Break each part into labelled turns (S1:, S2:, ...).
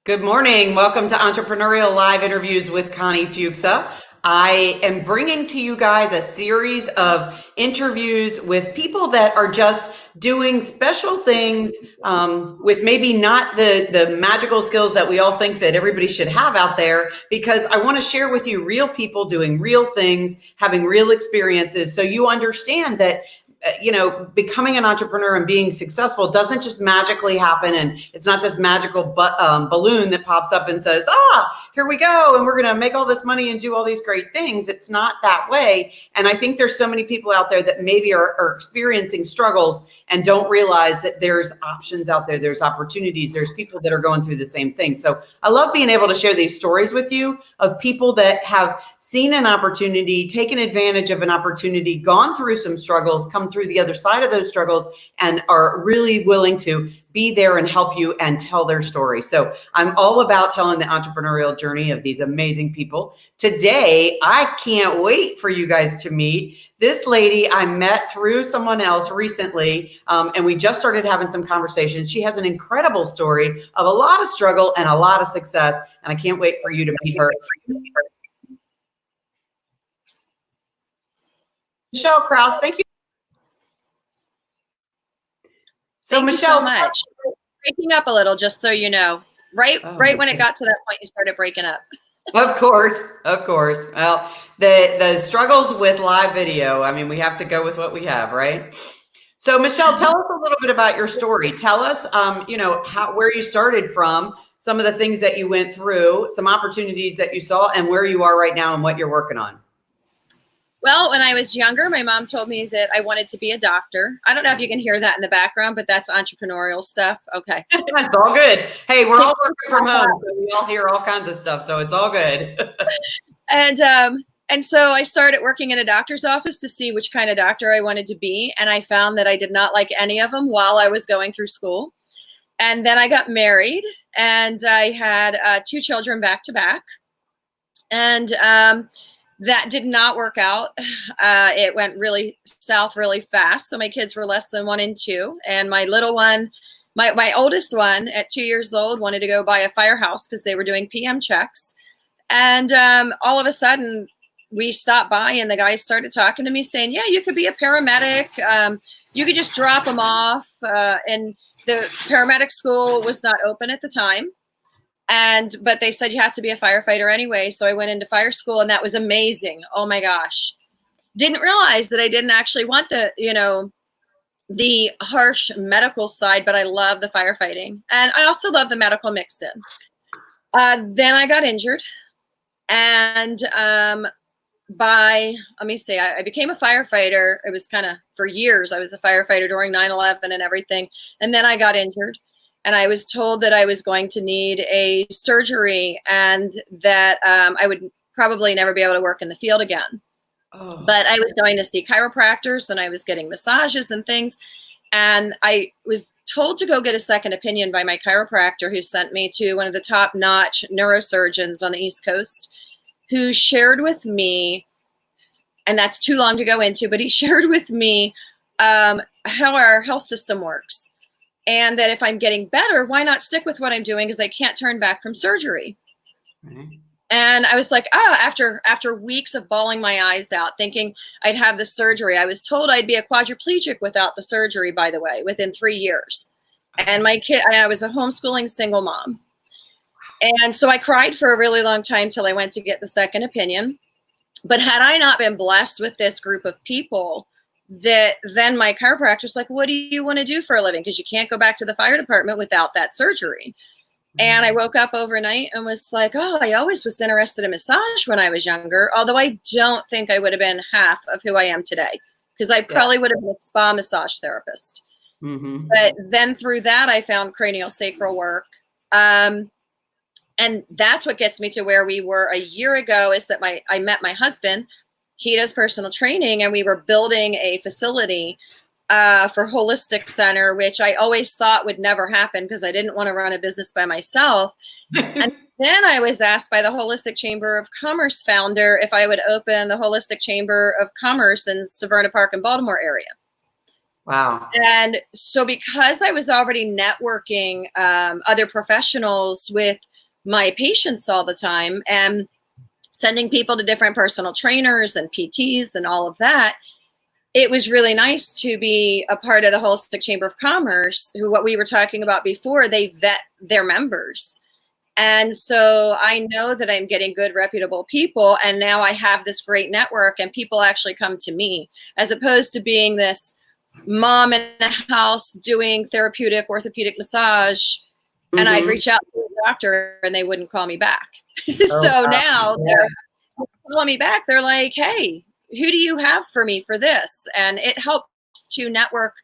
S1: Good morning. Welcome to Entrepreneurial Live Interviews with Connie Fuksa. I am bringing to you guys a series of interviews with people that are just doing special things with maybe not the magical skills that we all think that everybody should have out there, because I want to share with you real people doing real things, having real experiences, so you understand that becoming an entrepreneur and being successful doesn't just magically happen. And it's not this magical balloon that pops up and says, here we go, and we're going to make all this money and do all these great things. It's not that way. And I think there's so many people out there that maybe are experiencing struggles and don't realize that there's options out there. There's opportunities. There's people that are going through the same thing. So I love being able to share these stories with you of people that have seen an opportunity, taken advantage of an opportunity, gone through some struggles, come through the other side of those struggles, and are really willing to be there and help you and tell their story. So I'm all about telling the entrepreneurial journey of these amazing people. Today, I can't wait for you guys to meet this lady I met through someone else recently, and we just started having some conversations. She has an incredible story of a lot of struggle and a lot of success, and I can't wait for you to meet her. Michelle Krause, thank you.
S2: So thank Michelle, you so much. Breaking up a little, just so you know. Right when it got to that point, you started breaking up.
S1: Of course. Well, the struggles with live video, I mean, we have to go with what we have, right? So Michelle, tell us a little bit about your story. Tell us, where you started from, some of the things that you went through, some opportunities that you saw, and where you are right now and what you're working on.
S2: Well, when I was younger, my mom told me that I wanted to be a doctor. I don't know if you can hear that in the background, but that's entrepreneurial stuff. Okay.
S1: That's all good. Hey, we're all working from home, so we all hear all kinds of stuff, so it's all good.
S2: And so I started working in a doctor's office to see which kind of doctor I wanted to be. And I found that I did not like any of them while I was going through school. And then I got married, and I had 2 children back to back. And that did not work out. It went really south really fast. So my kids were less than 1 and 2. And my little one, my oldest one at 2 years old, wanted to go buy a firehouse because they were doing PM checks. And all of a sudden we stopped by, and the guy started talking to me saying, yeah, you could be a paramedic. You could just drop them off. And the paramedic school was not open at the time. But they said you have to be a firefighter anyway. So I went into fire school, and that was amazing. Oh my gosh. Didn't realize that I didn't actually want the harsh medical side, but I love the firefighting. And I also love the medical mixed in. Then I got injured, and I became a firefighter. It was kind of for years. I was a firefighter during 9/11 and everything. And then I got injured. And I was told that I was going to need a surgery, and that I would probably never be able to work in the field again. Oh. But I was going to see chiropractors, and I was getting massages and things. And I was told to go get a second opinion by my chiropractor, who sent me to one of the top-notch neurosurgeons on the East Coast, who shared with me, and that's too long to go into, but he shared with me how our health system works. And that if I'm getting better, why not stick with what I'm doing, because I can't turn back from surgery. Mm-hmm. And I was like, after weeks of bawling my eyes out, thinking I'd have the surgery. I was told I'd be a quadriplegic without the surgery, by the way, within 3 years. And I was a homeschooling single mom. And so I cried for a really long time till I went to get the second opinion. But had I not been blessed with this group of people, that then my chiropractor's like, what do you want to do for a living? Because you can't go back to the fire department without that surgery. Mm-hmm. And I woke up overnight and was like, I always was interested in massage when I was younger, although I don't think I would have been half of who I am today, because I probably would have been a spa massage therapist. Mm-hmm. But then through that, I found cranial sacral work. And that's what gets me to where we were a year ago, is that I met my husband. He does personal training, and we were building a facility for Holistic Center, which I always thought would never happen because I didn't want to run a business by myself. And then I was asked by the Holistic Chamber of Commerce founder if I would open the Holistic Chamber of Commerce in Severna Park and Baltimore area.
S1: Wow.
S2: And so because I was already networking other professionals with my patients all the time and sending people to different personal trainers and PTs and all of that, it was really nice to be a part of the Holistic Chamber of Commerce, who, what we were talking about before, they vet their members. And so I know that I'm getting good, reputable people. And now I have this great network and people actually come to me, as opposed to being this mom in a house doing therapeutic orthopedic massage. And I'd reach out to a doctor and they wouldn't call me back. So now they're calling me back. They're like, hey, who do you have for me for this? And it helps to network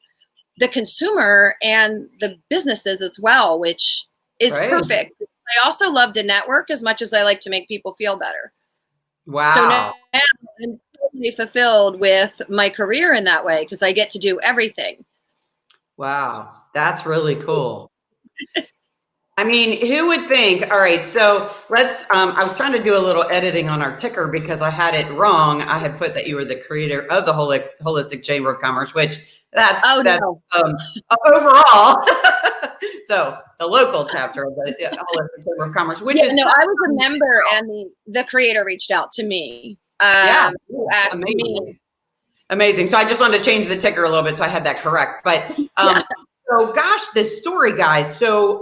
S2: the consumer and the businesses as well, which is perfect. I also love to network as much as I like to make people feel better.
S1: Wow.
S2: So now I'm totally fulfilled with my career in that way because I get to do everything.
S1: Wow. That's really cool. I mean, who would think? All right, so let's, I was trying to do a little editing on our ticker because I had it wrong. I had put that you were the creator of the Holistic Chamber of Commerce, which that's overall. So the local chapter of the Holistic Chamber of Commerce, which is.
S2: No, I was a member and the creator reached out to me. Who asked me.
S1: Amazing. So I just wanted to change the ticker a little bit so I had that correct. But so gosh, this story, guys. So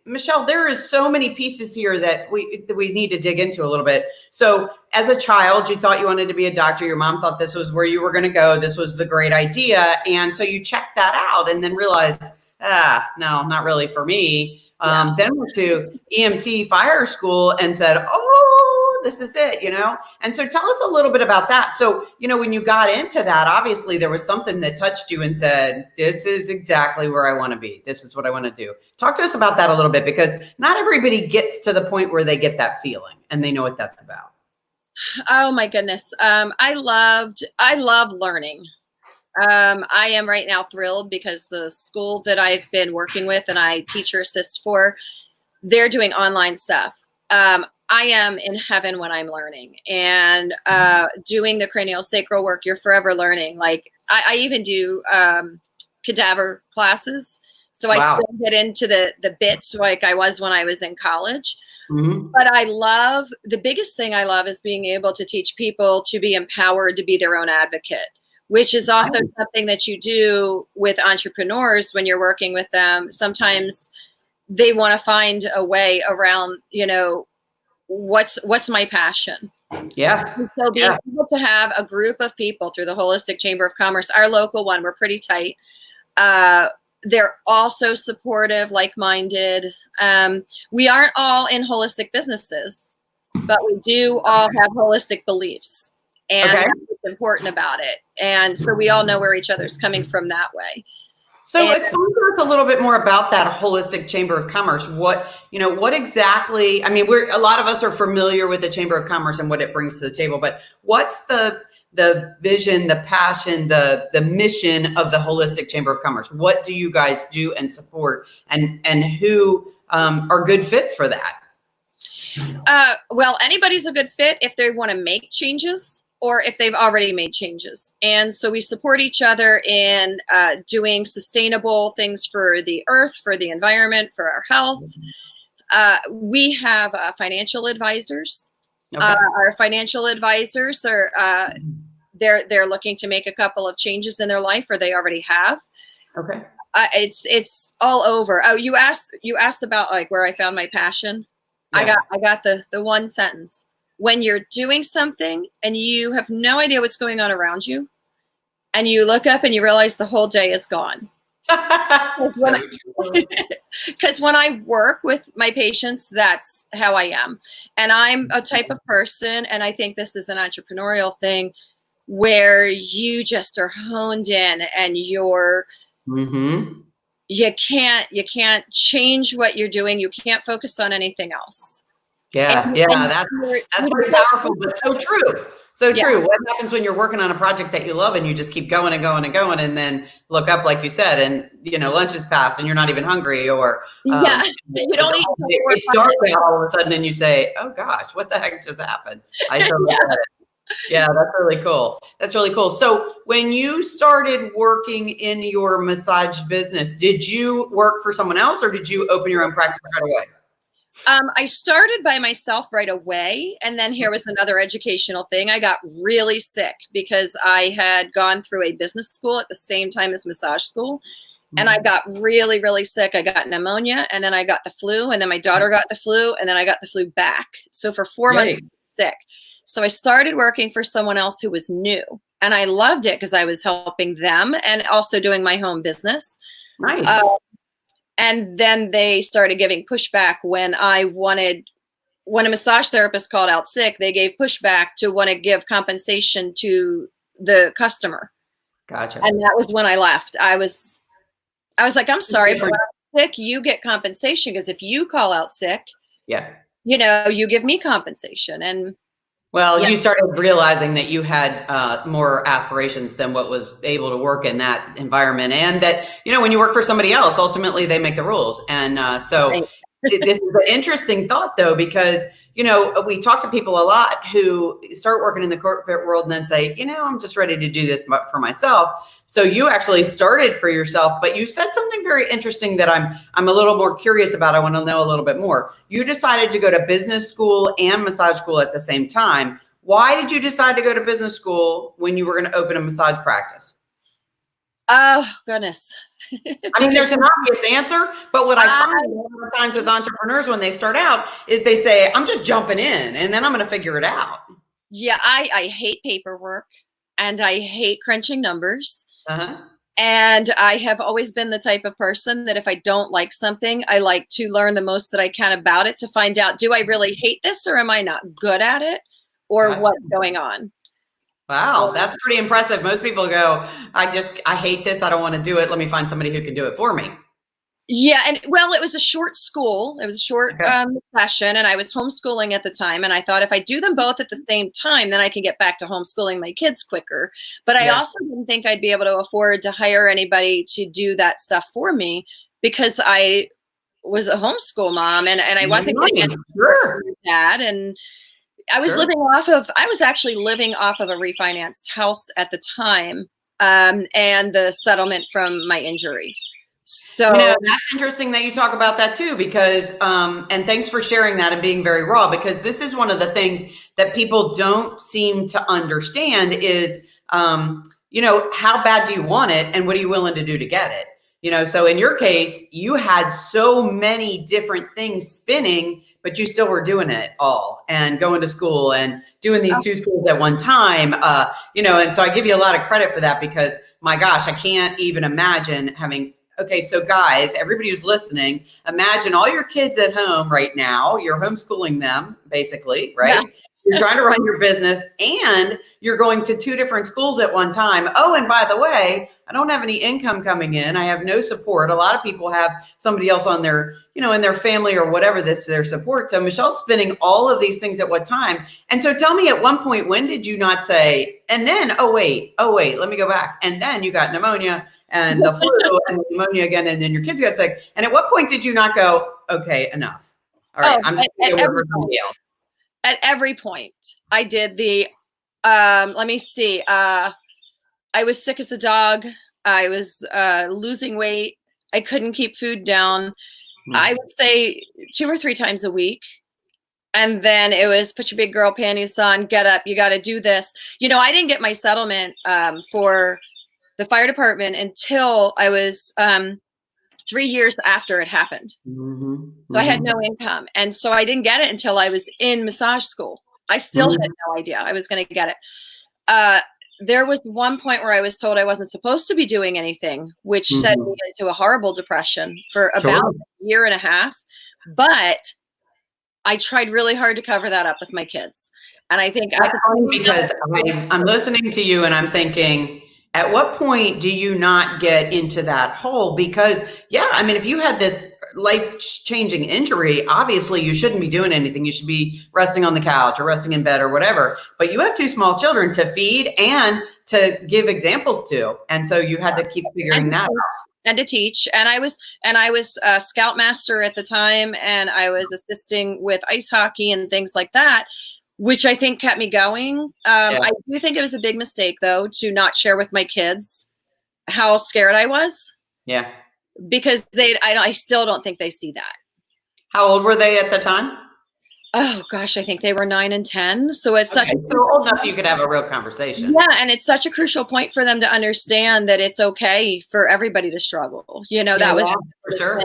S1: Michelle, there is so many pieces here that we need to dig into a little bit. So as a child, you thought you wanted to be a doctor. Your mom thought this was where you were going to go. This was the great idea. And so you checked that out and then realized, no, not really for me. Then went to EMT fire school and said, oh, this is it, you know? And so tell us a little bit about that. So, you know, when you got into that, obviously there was something that touched you and said, this is exactly where I want to be. This is what I want to do. Talk to us about that a little bit, because not everybody gets to the point where they get that feeling and they know what that's about.
S2: Oh my goodness. I love learning. I am right now thrilled because the school that I've been working with and I teacher assist for, they're doing online stuff. I am in heaven when I'm learning and doing the cranial sacral work. You're forever learning. Like I even do cadaver classes. So I still get into the bits like I was when I was in college. But the biggest thing I love is being able to teach people to be empowered to be their own advocate, which is also something that you do with entrepreneurs when you're working with them. Sometimes they want to find a way around, you know, what's my passion.
S1: Yeah.
S2: And so being able to have a group of people through the Holistic Chamber of Commerce, our local one, we're pretty tight. They're also supportive, like-minded. We aren't all in holistic businesses, but we do all have holistic beliefs. And that's what's important about it. And so we all know where each other's coming from that way.
S1: So explain to us a little bit more about that Holistic Chamber of Commerce. What exactly, I mean, a lot of us are familiar with the Chamber of Commerce and what it brings to the table, but what's the vision, the passion, the mission of the Holistic Chamber of Commerce? What do you guys do and support, and who are good fits for that?
S2: Well, anybody's a good fit if they want to make changes or if they've already made changes. And so we support each other in doing sustainable things for the earth, for the environment, for our health. We have financial advisors. Our financial advisors are they're looking to make a couple of changes in their life, or they already have. It's all over. Oh, you asked about like where I found my passion. I got the one sentence. When you're doing something and you have no idea what's going on around you, and you look up and you realize the whole day is gone. Because when I work with my patients, that's how I am. And I'm a type of person, and I think this is an entrepreneurial thing, where you just are honed in and you're you can't change what you're doing. You can't focus on anything else.
S1: That's pretty powerful, but so true. So true. What happens when you're working on a project that you love and you just keep going and going and going, and then look up, like you said, and lunch has passed and you're not even hungry, or
S2: you don't eat.
S1: It's dark out all of a sudden, and you say, "Oh gosh, what the heck just happened?" I totally get it. Yeah, that's really cool. That's really cool. So when you started working in your massage business, did you work for someone else, or did you open your own practice right away?
S2: I started by myself right away. And then here was another educational thing. I got really sick because I had gone through a business school at the same time as massage school. And I got really, really sick. I got pneumonia, and then I got the flu, and then my daughter got the flu, and then I got the flu back. So for 4 months, I was sick. So I started working for someone else who was new. And I loved it because I was helping them and also doing my home business.
S1: Nice.
S2: And then they started giving pushback when a massage therapist called out sick, they gave pushback to want to give compensation to the customer.
S1: Gotcha.
S2: And that was when I left. I was like, I'm sorry, but when I'm sick, you get compensation, because if you call out sick, you give me compensation. And
S1: you started realizing that you had more aspirations than what was able to work in that environment, and that, when you work for somebody else, ultimately they make the rules. And this is an interesting thought, though, because, we talk to people a lot who start working in the corporate world and then say, I'm just ready to do this for myself. So you actually started for yourself, but you said something very interesting that I'm a little more curious about. I want to know a little bit more. You decided to go to business school and massage school at the same time. Why did you decide to go to business school when you were going to open a massage practice?
S2: Oh, goodness.
S1: I mean, there's an obvious answer, but what I find a lot of times with entrepreneurs when they start out is they say, I'm just jumping in and then I'm going to figure it out.
S2: Yeah, I hate paperwork, and I hate crunching numbers. And I have always been the type of person that if I don't like something, I like to learn the most that I can about it to find out, do I really hate this, or am I not good at it, or what's going on?
S1: Wow, that's pretty impressive. Most people go, I hate this. I don't want to do it. Let me find somebody who can do it for me.
S2: Yeah. And it was a short school. It was a short session, and I was homeschooling at the time. And I thought, if I do them both at the same time, then I can get back to homeschooling my kids quicker. But I also didn't think I'd be able to afford to hire anybody to do that stuff for me, because I was a homeschool mom, and I wasn't getting any support from dad. And I was I was actually living off of a refinanced house at the time, and the settlement from my injury. So
S1: that's interesting that you talk about that too, because, and thanks for sharing that and being very raw, because this is one of the things that people don't seem to understand is, how bad do you want it and what are you willing to do to get it? So in your case, you had so many different things spinning, but you still were doing it all and going to school and doing these two schools at one time, and so I give you a lot of credit for that, because my gosh, I can't even imagine having. Okay, so guys, everybody who's listening, imagine all your kids at home right now. You're homeschooling them, basically, right? Yeah. You're trying to run your business, and you're going to two different schools at one time. Oh, and by the way, I don't have any income coming in. I have no support. A lot of people have somebody else on their, in their family or whatever that's their support. So Michelle's spinning all of these things at what time? And so tell me, at one point, when did you not say, and then, oh wait, let me go back. And then you got pneumonia and the flu and pneumonia again, and then your kids got sick. And at what point did you not go, okay, enough? All right, I'm just going to work for somebody else.
S2: At every point, I did the, let me see. I was sick as a dog. I was losing weight. I couldn't keep food down. I would say 2 or 3 times a week. And then it was, put your big girl panties on, get up, you got to do this. I didn't get my settlement for the fire department until I was 3 years after it happened. So I had no income. And so I didn't get it until I was in massage school. I still had no idea I was going to get it. There was one point where I was told I wasn't supposed to be doing anything, which sent me into a horrible depression for about a year and a half. But I tried really hard to cover that up with my kids. And I think
S1: because I'm listening to you and I'm thinking, at what point do you not get into that hole? Because if you had this life-changing injury, obviously you shouldn't be doing anything. You should be resting on the couch or resting in bed or whatever. But you have 2 small children to feed and to give examples to. And so you had to keep figuring that out.
S2: And to teach. And I was a scoutmaster at the time, and I was assisting with ice hockey and things like that, which I think kept me going. I do think it was a big mistake, though, to not share with my kids how scared I was.
S1: Yeah.
S2: Because I still don't think they see that.
S1: How old were they at the time?
S2: Oh gosh, I think they were 9 and 10. So it's
S1: Okay,
S2: such
S1: so old enough you could have a real conversation.
S2: yeah, and it's such a crucial point for them to understand that it's okay for everybody to struggle.
S1: Yeah,
S2: That was
S1: for sure.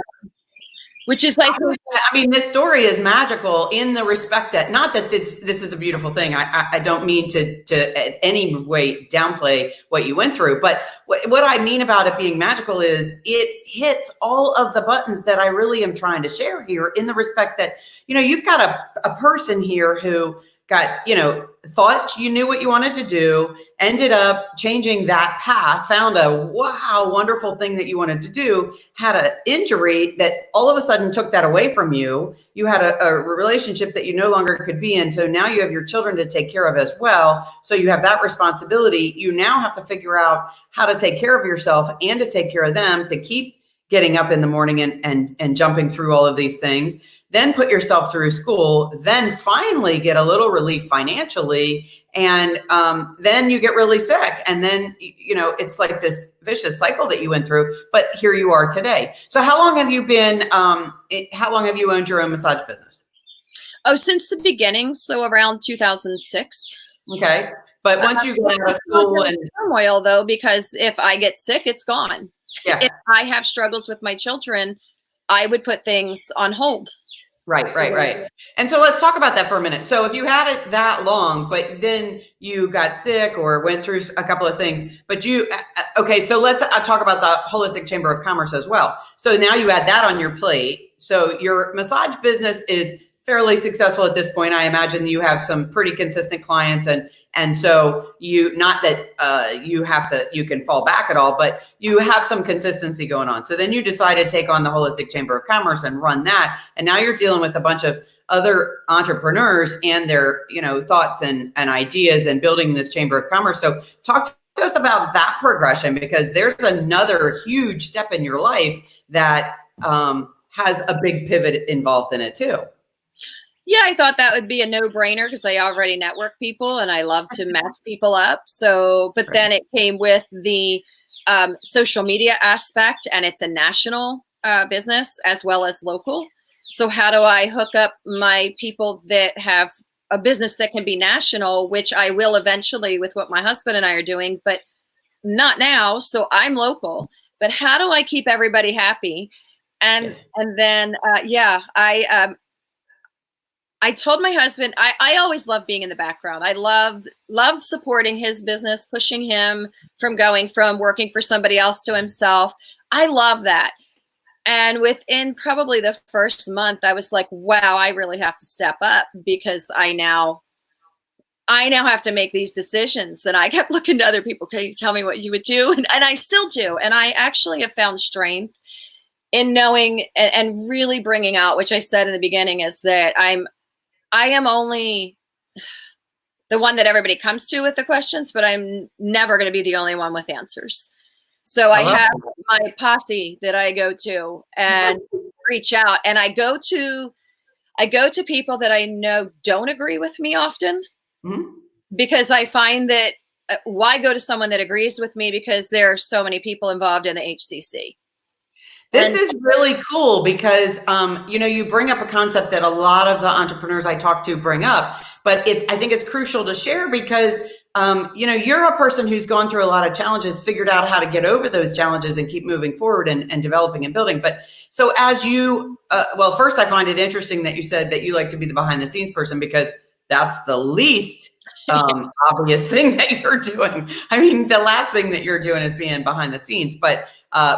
S2: which is like
S1: I mean, this story is magical in the respect that not that this is a beautiful thing. I don't mean to in any way downplay what you went through, but what I mean about it being magical is it hits all of the buttons that I really am trying to share here in the respect that, you've got a person here who got, thought you knew what you wanted to do, ended up changing that path, found a wow, wonderful thing that you wanted to do, had an injury that all of a sudden took that away from you. You had a relationship that you no longer could be in. So now you have your children to take care of as well. So you have that responsibility. You now have to figure out how to take care of yourself and to take care of them, to keep getting up in the morning and jumping through all of these things, then put yourself through school, then finally get a little relief financially. And then you get really sick. And then, it's like this vicious cycle that you went through, but here you are today. So how long have you been, how long have you owned your own massage business?
S2: Oh, since the beginning. So around 2006.
S1: Okay. But once you get out of school and
S2: turmoil though, because if I get sick, it's gone.
S1: Yeah.
S2: If I have struggles with my children, I would put things on hold.
S1: Right. And so let's talk about that for a minute. So if you had it that long, but then you got sick or went through a couple of things, but okay, so let's talk about the Holistic Chamber of Commerce as well. So now you add that on your plate. So your massage business is fairly successful at this point. I imagine you have some pretty consistent clients and so not that you can fall back at all, but you have some consistency going on. So then you decide to take on the Holistic Chamber of Commerce and run that. And now you're dealing with a bunch of other entrepreneurs and their, thoughts and ideas and building this Chamber of Commerce. So talk to us about that progression, because there's another huge step in your life that has a big pivot involved in it too.
S2: Yeah, I thought that would be a no-brainer because I already network people and I love to match people up. So, but then it came with the social media aspect, and it's a national business as well as local. So how do I hook up my people that have a business that can be national, which I will eventually with what my husband and I are doing, but not now. So I'm local, but how do I keep everybody happy? And then, I told my husband, I always loved being in the background. I loved supporting his business, pushing him from going from working for somebody else to himself. I love that. And within probably the first month, I was like, wow, I really have to step up because I now have to make these decisions. And I kept looking to other people. Can you tell me what you would do? And I still do. And I actually have found strength in knowing and really bringing out, which I said in the beginning, is that I am only the one that everybody comes to with the questions, but I'm never going to be the only one with answers. So I have my posse that I go to and reach out, and I go to people that I know don't agree with me often, because I find that why go to someone that agrees with me, because there are so many people involved in the HCC.
S1: This is really cool because, you bring up a concept that a lot of the entrepreneurs I talk to bring up, but I think it's crucial to share because, you're a person who's gone through a lot of challenges, figured out how to get over those challenges and keep moving forward and developing and building. But so as you, first I find it interesting that you said that you like to be the behind the scenes person, because that's the least obvious thing that you're doing. I mean, the last thing that you're doing is being behind the scenes, but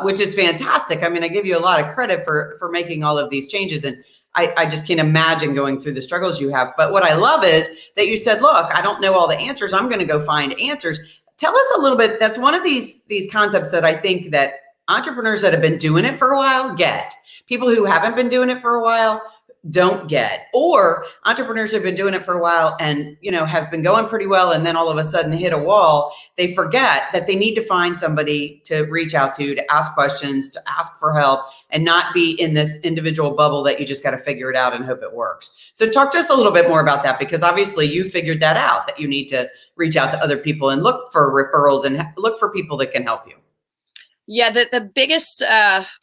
S1: which is fantastic. I mean, I give you a lot of credit for making all of these changes. And I just can't imagine going through the struggles you have. But what I love is that you said, look, I don't know all the answers. I'm going to go find answers. Tell us a little bit. That's one of these concepts that I think that entrepreneurs that have been doing it for a while get. People who haven't been doing it for a while don't get, or entrepreneurs have been doing it for a while and, have been going pretty well. And then all of a sudden hit a wall. They forget that they need to find somebody to reach out to ask questions, to ask for help, and not be in this individual bubble that you just got to figure it out and hope it works. So talk to us a little bit more about that, because obviously you figured that out, that you need to reach out to other people and look for referrals and look for people that can help you.
S2: Yeah, the biggest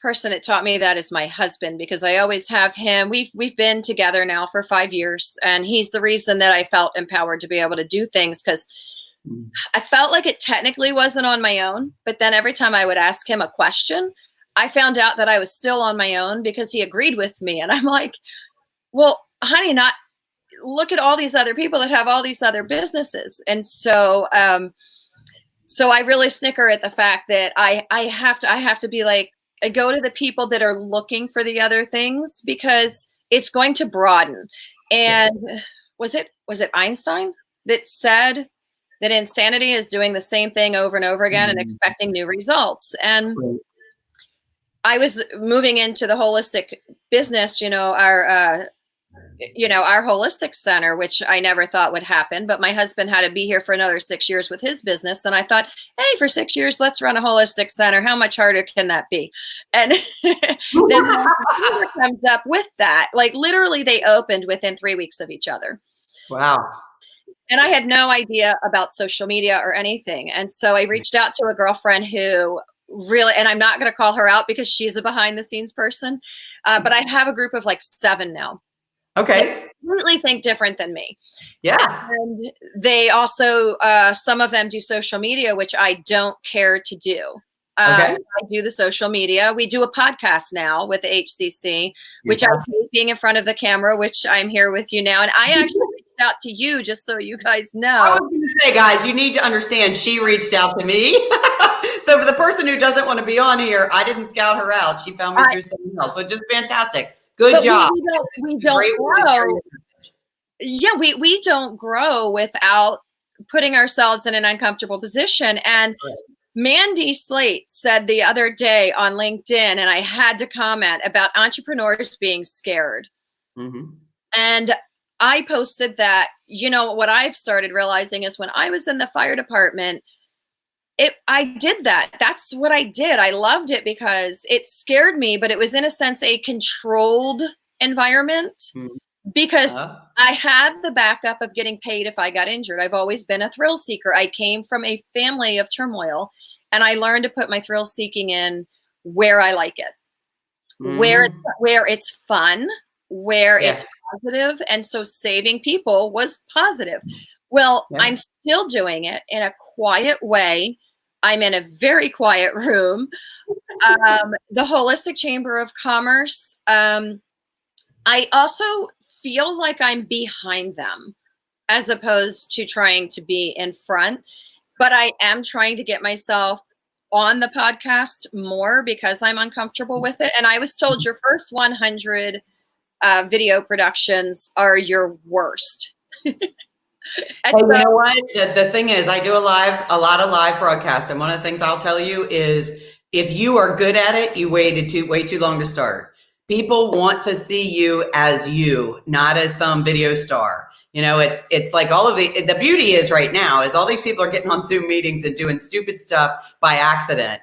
S2: person that taught me that is my husband, because I always have him. We've been together now for 5 years, and he's the reason that I felt empowered to be able to do things, because I felt like it technically wasn't on my own. But then every time I would ask him a question, I found out that I was still on my own because he agreed with me. And I'm like, well, honey, not look at all these other people that have all these other businesses. And so so I really snicker at the fact that I have to be like, I go to the people that are looking for the other things, because it's going to broaden. And was it Einstein that said that insanity is doing the same thing over and over again and expecting new results? And I was moving into the holistic business, our holistic center, which I never thought would happen, but my husband had to be here for another 6 years with his business. And I thought, hey, for 6 years, let's run a holistic center. How much harder can that be? And then the comes up with that. Like literally they opened within 3 weeks of each other.
S1: Wow.
S2: And I had no idea about social media or anything. And so I reached out to a girlfriend who really, and I'm not going to call her out because she's a behind the scenes person, but I have a group of like 7 now.
S1: Okay.
S2: They completely think different than me.
S1: Yeah.
S2: And they also, some of them do social media, which I don't care to do.
S1: Okay.
S2: I do the social media. We do a podcast now with the HCC, which I hate being in front of the camera, which I'm here with you now. And I actually reached out to you just so you guys know.
S1: I was going to say, guys, you need to understand she reached out to me. So for the person who doesn't want to be on here, I didn't scout her out. She found me through someone else, which is fantastic. Good job.
S2: We don't grow. Yeah, we don't grow without putting ourselves in an uncomfortable position. And Mandy Slate said the other day on LinkedIn, and I had to comment about entrepreneurs being scared. And I posted that, what I've started realizing is when I was in the fire department, I did that. That's what I did. I loved it because it scared me, but it was in a sense a controlled environment because I had the backup of getting paid if I got injured. I've always been a thrill seeker. I came from a family of turmoil, and I learned to put my thrill seeking in where I like it, where it's fun, where it's positive. And so saving people was positive. Well, I'm still doing it in a quiet way. I'm in a very quiet room. The Holistic Chamber of Commerce, I also feel like I'm behind them as opposed to trying to be in front. But I am trying to get myself on the podcast more because I'm uncomfortable with it. And I was told your first 100 video productions are your worst.
S1: Hey, you know what? The thing is, I do a lot of live broadcasts, and one of the things I'll tell you is, if you are good at it, you waited way too long to start. People want to see you as you, not as some video star. It's like all of the beauty is right now is all these people are getting on Zoom meetings and doing stupid stuff by accident.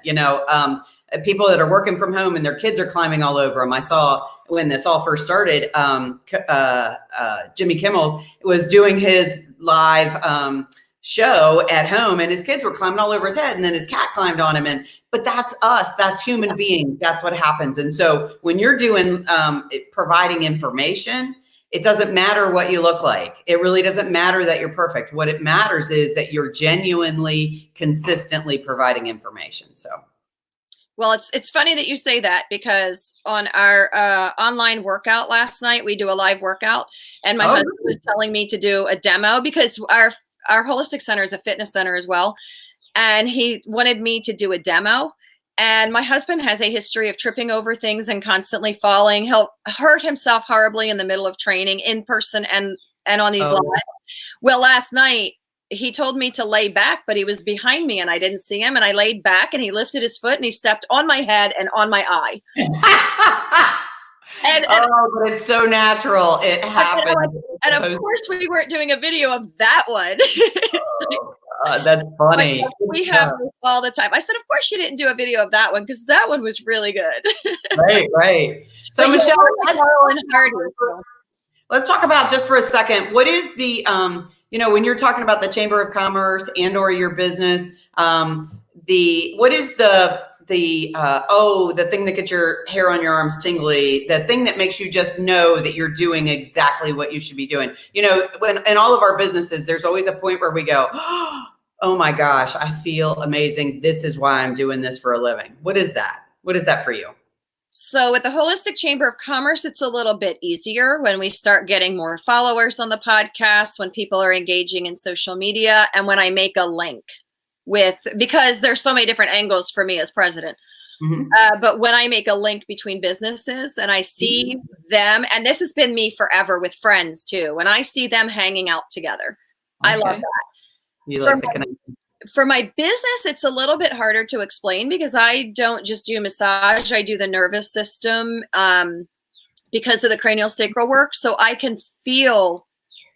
S1: People that are working from home and their kids are climbing all over them. I saw when this all first started, Jimmy Kimmel was doing his live show at home, and his kids were climbing all over his head, and then his cat climbed on him. But that's us. That's human beings. That's what happens. And so when you're doing providing information, it doesn't matter what you look like. It really doesn't matter that you're perfect. What it matters is that you're genuinely, consistently providing information. So.
S2: Well, it's funny that you say that, because on our online workout last night, we do a live workout, and my husband was telling me to do a demo because our holistic center is a fitness center as well. And he wanted me to do a demo. And my husband has a history of tripping over things and constantly falling. He'll hurt himself horribly in the middle of training in person and on these lives. Well, last night, he told me to lay back, but he was behind me and I didn't see him. And I laid back and he lifted his foot and he stepped on my head and on my eye.
S1: But it's so natural. It happened.
S2: And of course we weren't doing a video of that one.
S1: That's funny.
S2: We have this all the time. I said, of course you didn't do a video of that one because that one was really good.
S1: Right. So Michelle, let's talk about just for a second, what is the, when you're talking about the Chamber of Commerce and or your business, what is the the thing that gets your hair on your arms tingly, the thing that makes you just know that you're doing exactly what you should be doing. You know, when in all of our businesses, there's always a point where we go, oh my gosh, I feel amazing. This is why I'm doing this for a living. What is that? What is that for you?
S2: So with the Holistic Chamber of Commerce, it's a little bit easier when we start getting more followers on the podcast, when people are engaging in social media, and when I make a link because there's so many different angles for me as president. Mm-hmm. But when I make a link between businesses and I see them, and this has been me forever with friends too, when I see them hanging out together, I love that.
S1: You like the connection.
S2: For my business, it's a little bit harder to explain because I don't just do massage. I do the nervous system because of the cranial sacral work. So I can feel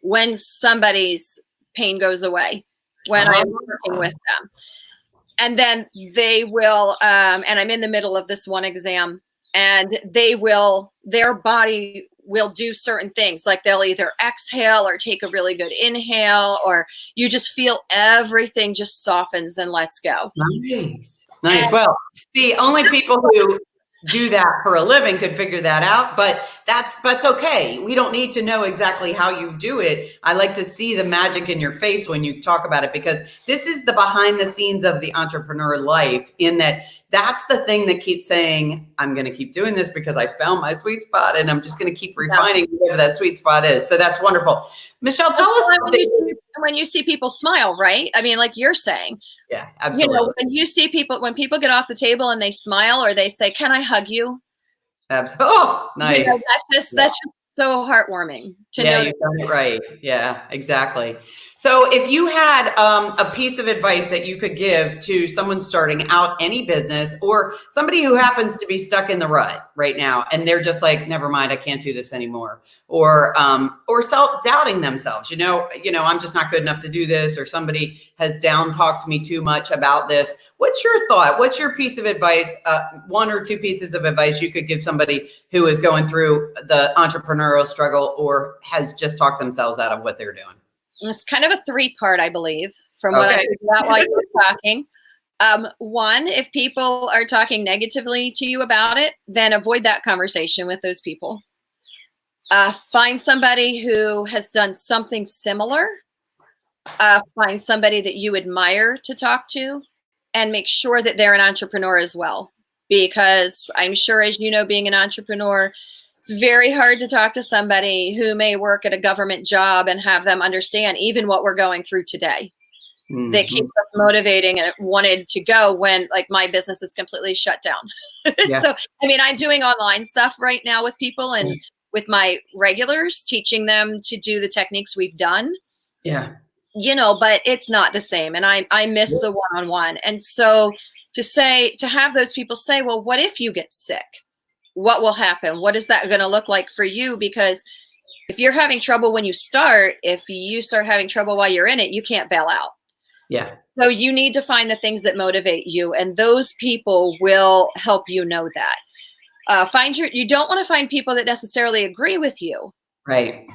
S2: when somebody's pain goes away when I'm working with them. And then they will, and I'm in the middle of this one exam, and their body will do certain things, like they'll either exhale or take a really good inhale, or you just feel everything just softens and lets go.
S1: Nice. Well, see, only people who do that for a living could figure that out, but that's okay. We don't need to know exactly how you do it. I like to see the magic in your face when you talk about it, because this is the behind the scenes of the entrepreneur life, in that that's the thing that keeps saying, I'm going to keep doing this because I found my sweet spot, and I'm just going to keep refining whatever that sweet spot is. So that's wonderful. Michelle, tell us
S2: when you see people smile, right? I mean, like you're saying.
S1: Yeah, absolutely.
S2: You know, when people get off the table and they smile, or they say, "Can I hug you?"
S1: Absolutely. Oh, nice. You know,
S2: that's just so heartwarming to know.
S1: You've done it right. Yeah, exactly. So if you had a piece of advice that you could give to someone starting out any business, or somebody who happens to be stuck in the rut right now, and they're just like, never mind, I can't do this anymore, or self-doubting themselves, you know, I'm just not good enough to do this, or somebody has down-talked me too much about this. What's your thought? What's your piece of advice, one or two pieces of advice you could give somebody who is going through the entrepreneurial struggle, or has just talked themselves out of what they're doing?
S2: It's kind of a three-part, I believe, from what I figured out while you were talking. One, if people are talking negatively to you about it, then avoid that conversation with those people. Find somebody who has done something similar. Find somebody that you admire to talk to, and make sure that they're an entrepreneur as well. Because I'm sure, as you know, being an entrepreneur, it's very hard to talk to somebody who may work at a government job and have them understand even what we're going through today. Mm-hmm. That keeps us motivating and wanted to go when, like, my business is completely shut down. Yeah. So, I mean, I'm doing online stuff right now with people and with my regulars, teaching them to do the techniques we've done.
S1: Yeah.
S2: You know, but it's not the same. And I miss the one-on-one. And so to have those people say, well, what if you get sick? What will happen? What is that going to look like for you? Because if you're having trouble when you start, if you start having trouble while you're in it, you can't bail out.
S1: Yeah.
S2: So you need to find the things that motivate you, and those people will help you know that. You don't want to find people that necessarily agree with you.
S1: Right.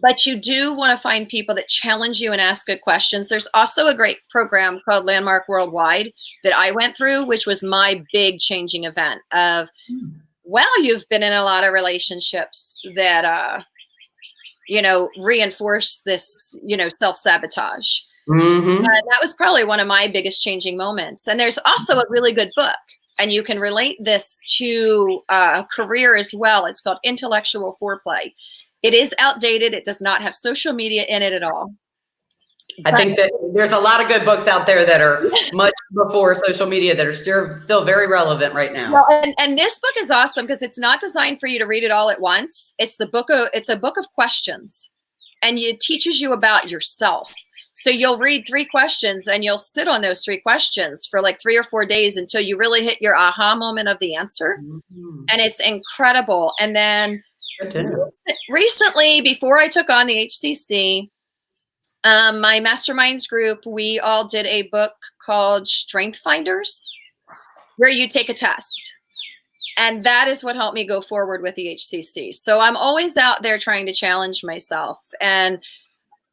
S2: But you do want to find people that challenge you and ask good questions. There's also a great program called Landmark Worldwide that I went through, which was my big changing event of, well, you've been in a lot of relationships that, reinforce this, self-sabotage. Mm-hmm. That was probably one of my biggest changing moments. And there's also a really good book, and you can relate this to a career as well. It's called Intellectual Foreplay. It is outdated. It does not have social media in it at all.
S1: I think that there's a lot of good books out there that are much before social media that are still very relevant right now.
S2: Well, and this book is awesome because it's not designed for you to read it all at once. It's a book of questions, and it teaches you about yourself. So you'll read 3 questions, and you'll sit on those 3 questions for like 3 or 4 days until you really hit your aha moment of the answer. Mm-hmm. And it's incredible. And then recently, before I took on the HCC, my masterminds group, we all did a book called Strength Finders, where you take a test. And that is what helped me go forward with the HCC. So I'm always out there trying to challenge myself. And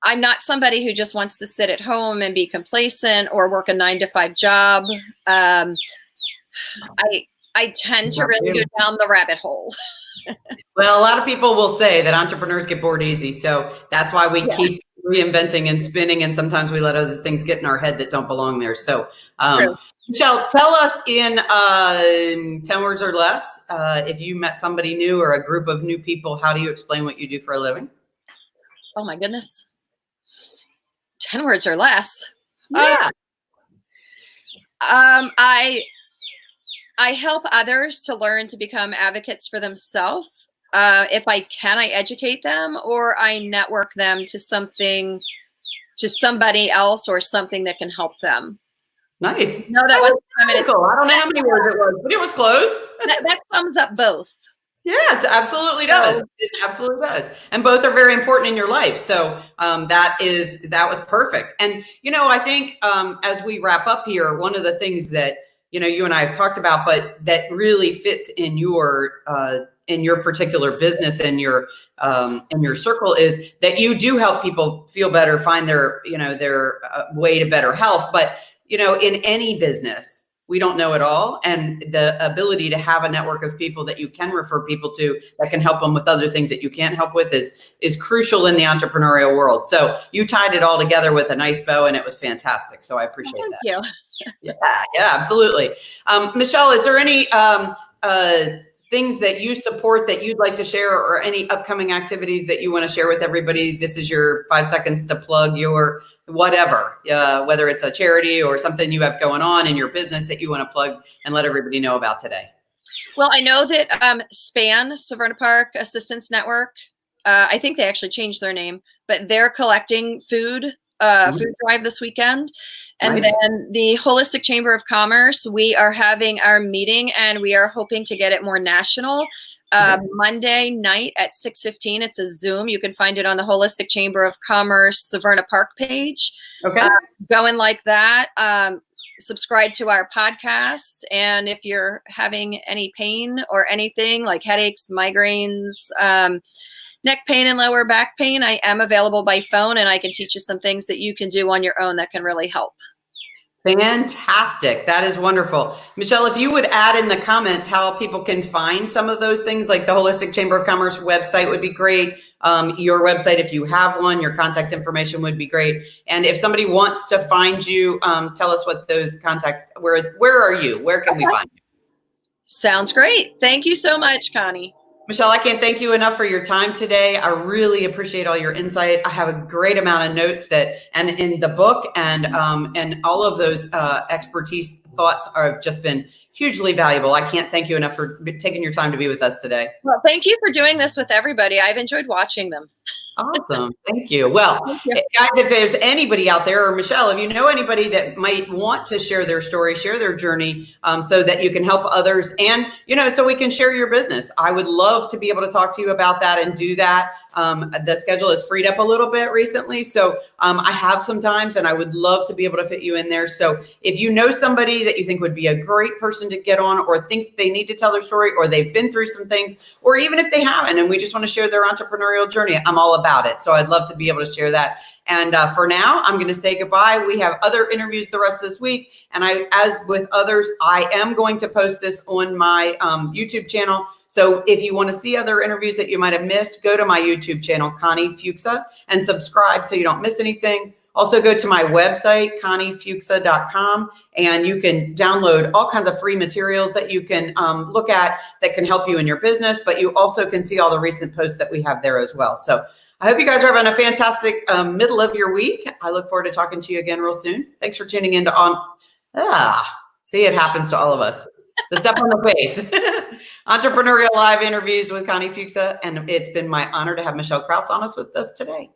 S2: I'm not somebody who just wants to sit at home and be complacent or work a 9-to-5 job. I tend to really go down the rabbit hole.
S1: Well, a lot of people will say that entrepreneurs get bored easy. So that's why we keep reinventing and spinning. And sometimes we let other things get in our head that don't belong there. So, Michelle, tell us in 10 words or less, if you met somebody new or a group of new people, how do you explain what you do for a living?
S2: Oh my goodness. 10 words or less.
S1: Yeah.
S2: I help others to learn to become advocates for themselves. If I can, I educate them, or I network them to somebody else or something that can help them.
S1: Nice.
S2: No, that was
S1: cool. I don't know how many words it was, but it was close.
S2: That sums up both.
S1: Yeah, it absolutely does. It absolutely does. And both are very important in your life. So that was perfect. And, I think as we wrap up here, one of the things that, you and I have talked about, but that really fits in your particular business and your circle is that you do help people feel better, find their way to better health. But, in any business, we don't know it all. And the ability to have a network of people that you can refer people to that can help them with other things that you can't help with is crucial in the entrepreneurial world. So you tied it all together with a nice bow, and it was fantastic. So I appreciate that.
S2: Thank
S1: you. Yeah, absolutely. Michelle, is there any things that you support that you'd like to share, or any upcoming activities that you want to share with everybody? This is your 5 seconds to plug your whatever, whether it's a charity or something you have going on in your business that you want to plug and let everybody know about today.
S2: Well, I know that SPAN, Severna Park Assistance Network, I think they actually changed their name, but they're collecting food drive this weekend. And then the Holistic Chamber of Commerce, we are having our meeting, and we are hoping to get it more national. Monday night at 6:15. It's a Zoom. You can find it on the Holistic Chamber of Commerce Severna Park page.
S1: Okay.
S2: Going like that. Subscribe to our podcast. And if you're having any pain or anything like headaches, migraines, neck pain and lower back pain, I am available by phone, and I can teach you some things that you can do on your own that can really help.
S1: Fantastic. That is wonderful. Michelle, if you would add in the comments how people can find some of those things, like the Holistic Chamber of Commerce website would be great. Your website, if you have one, your contact information would be great. And if somebody wants to find you, tell us what those where are you? Where can we find you?
S2: Sounds great. Thank you so much, Connie.
S1: Michelle, I can't thank you enough for your time today. I really appreciate all your insight. I have a great amount of notes and in the book, and all of those expertise thoughts have just been hugely valuable. I can't thank you enough for taking your time to be with us today.
S2: Well, thank you for doing this with everybody. I've enjoyed watching them.
S1: Awesome. Thank you. Well, guys, if there's anybody out there, or Michelle, if you know anybody that might want to share their story, share their journey, so that you can help others and, so we can share your business. I would love to be able to talk to you about that and do that. The schedule has freed up a little bit recently. So I have some times, and I would love to be able to fit you in there. So if you know somebody that you think would be a great person to get on, or think they need to tell their story, or they've been through some things, or even if they haven't, and we just want to share their entrepreneurial journey, I'm all about it. So I'd love to be able to share that. And for now, I'm going to say goodbye. We have other interviews the rest of this week. And as with others, I am going to post this on my YouTube channel. So if you want to see other interviews that you might have missed, go to my YouTube channel, Connie Fuksa, and subscribe so you don't miss anything. Also go to my website, conniefuksa.com, and you can download all kinds of free materials that you can look at that can help you in your business, but you also can see all the recent posts that we have there as well. So I hope you guys are having a fantastic middle of your week. I look forward to talking to you again real soon. Thanks for tuning in see, it happens to all of us. The step on the face. Entrepreneurial Live interviews with Connie Fuksa. And it's been my honor to have Michelle Krause on us with us today.